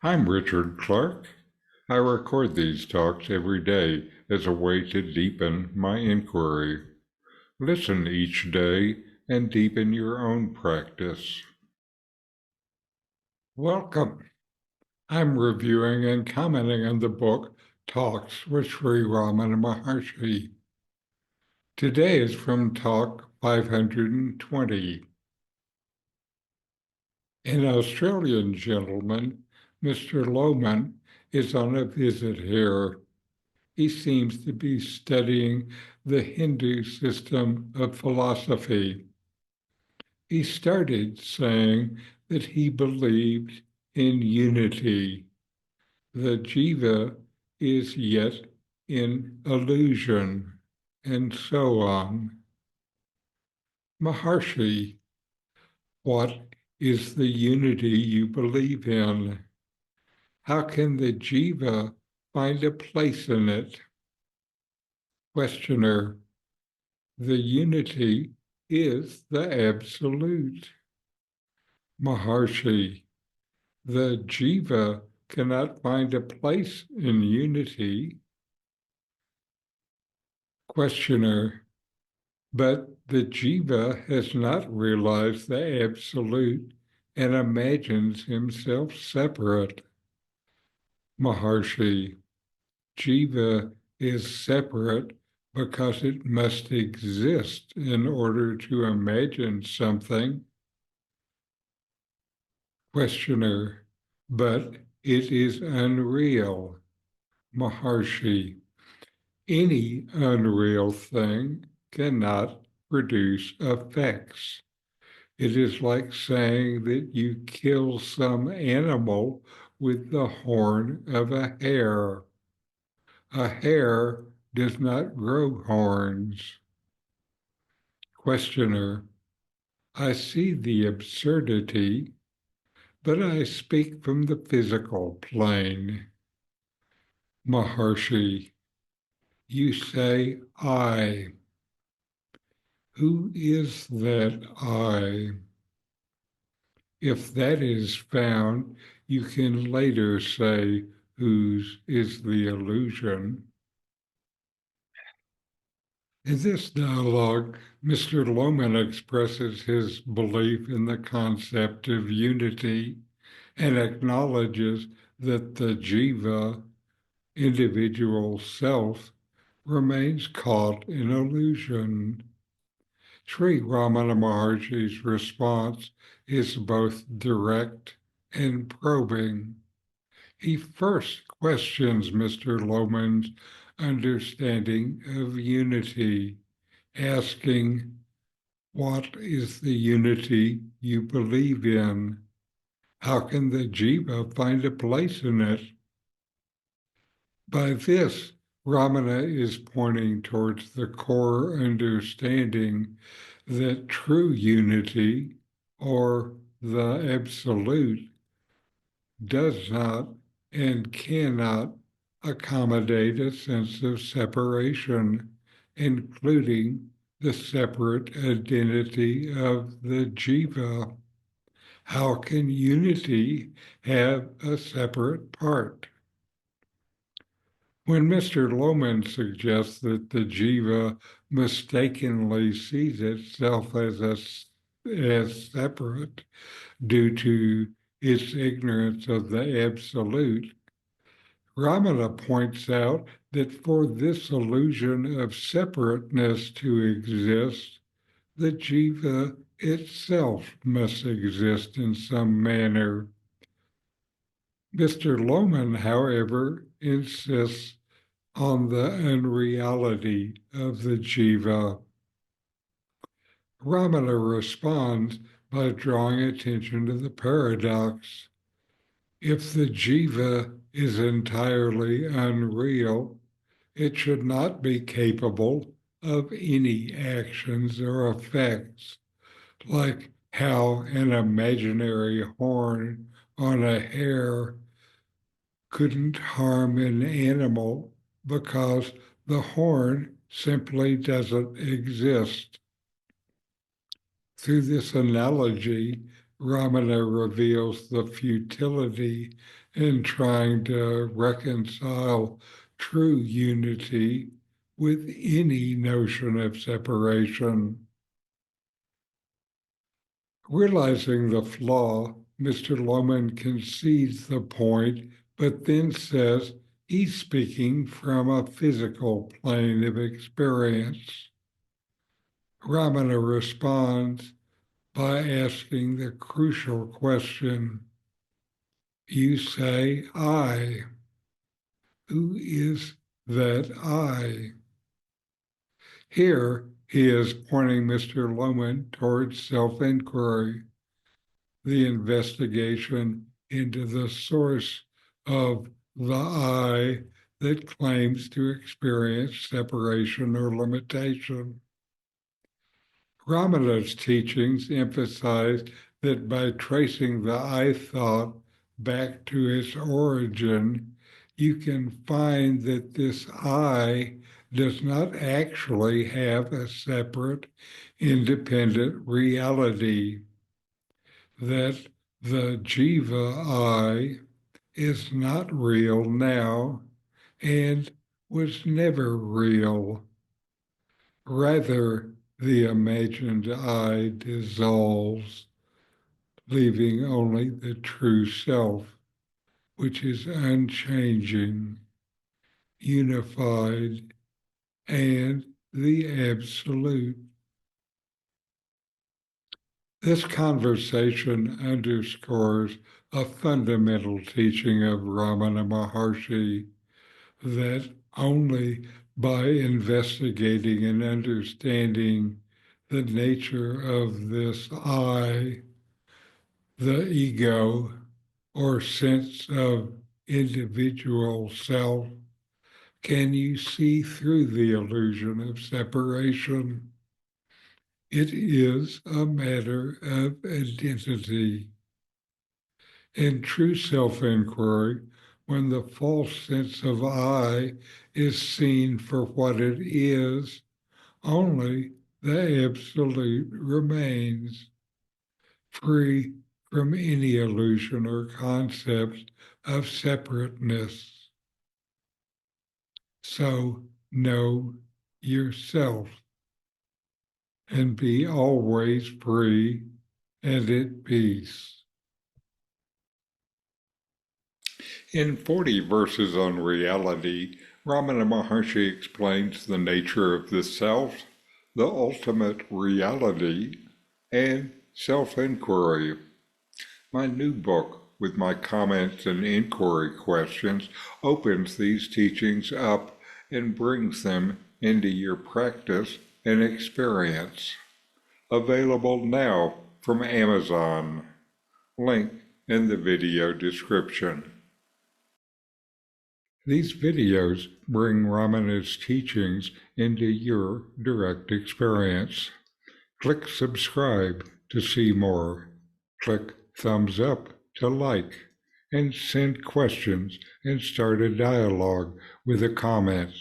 I'm Richard Clarke. I record these talks every day as a way to deepen my inquiry. Listen each day and deepen your own practice. Welcome. I'm reviewing and commenting on the book Talks with Sri Ramana Maharshi. Today is from Talk 520. An Australian gentleman, Mr. Lohman, is on a visit here. He seems to be studying the Hindu system of philosophy. He started saying that he believed in unity. The jiva is yet in illusion, and so on. Maharshi, what is the unity you believe in? How can the jiva find a place in it? Questioner, the unity is the absolute. Maharshi, the jiva cannot find a place in unity. Questioner, but the jiva has not realized the absolute and imagines himself separate. Maharshi, jiva is separate because it must exist in order to imagine something. Questioner, but it is unreal. Maharshi, any unreal thing cannot produce effects. It is like saying that you kill some animal with the horn of a hare. A hare does not grow horns. Questioner, I see the absurdity, but I speak from the physical plane. Maharshi, you say I. Who is that I? If that is found, you can later say whose is the illusion. In this dialogue, Mr. Lohman expresses his belief in the concept of unity and acknowledges that the jiva, individual self, remains caught in illusion. Sri Ramana Maharshi's response is both direct and probing. He first questions Mr. Lohman's understanding of unity, asking, what is the unity you believe in? How can the jiva find a place in it? By this, Ramana is pointing towards the core understanding that true unity, or the absolute, does not and cannot accommodate a sense of separation, including the separate identity of the jiva. How can unity have a separate part? When Mr. Lohman suggests that the jiva mistakenly sees itself as separate due to its ignorance of the absolute, Ramana points out that for this illusion of separateness to exist, the jiva itself must exist in some manner. Mr. Lohman, however, insists on the unreality of the jiva. Ramana responds by drawing attention to the paradox. If the jiva is entirely unreal, it should not be capable of any actions or effects, like how an imaginary horn on a hare couldn't harm an animal because the horn simply doesn't exist. Through this analogy, Ramana reveals the futility in trying to reconcile true unity with any notion of separation. Realizing the flaw, Mr. Lohman concedes the point, but then says he's speaking from a physical plane of experience. Ramana responds by asking the crucial question. You say, I. Who is that I? Here, he is pointing Mr. Lohman towards self-inquiry, the investigation into the source of the I that claims to experience separation or limitation. Ramana's teachings emphasize that by tracing the I thought back to its origin, you can find that this I does not actually have a separate, independent reality, that the Jiva I is not real now and was never real. Rather, the imagined I dissolves, leaving only the true self, which is unchanging, unified, and the absolute. This conversation underscores a fundamental teaching of Ramana Maharshi that only by investigating and understanding the nature of this I, the ego, or sense of individual self, can you see through the illusion of separation. It is a matter of identity. In true self-inquiry, when the false sense of I is seen for what it is, only the absolute remains, free from any illusion or concept of separateness. So know yourself and be always free and at peace. In 40 verses on reality, Ramana Maharshi explains the nature of the self, the ultimate reality, and self-inquiry. My new book, with my comments and inquiry questions, opens these teachings up and brings them into your practice and experience. Available now from Amazon. Link in the video description. These videos bring Ramana's teachings into your direct experience. Click subscribe to see more. Click thumbs up to like, and send questions and start a dialogue with a comment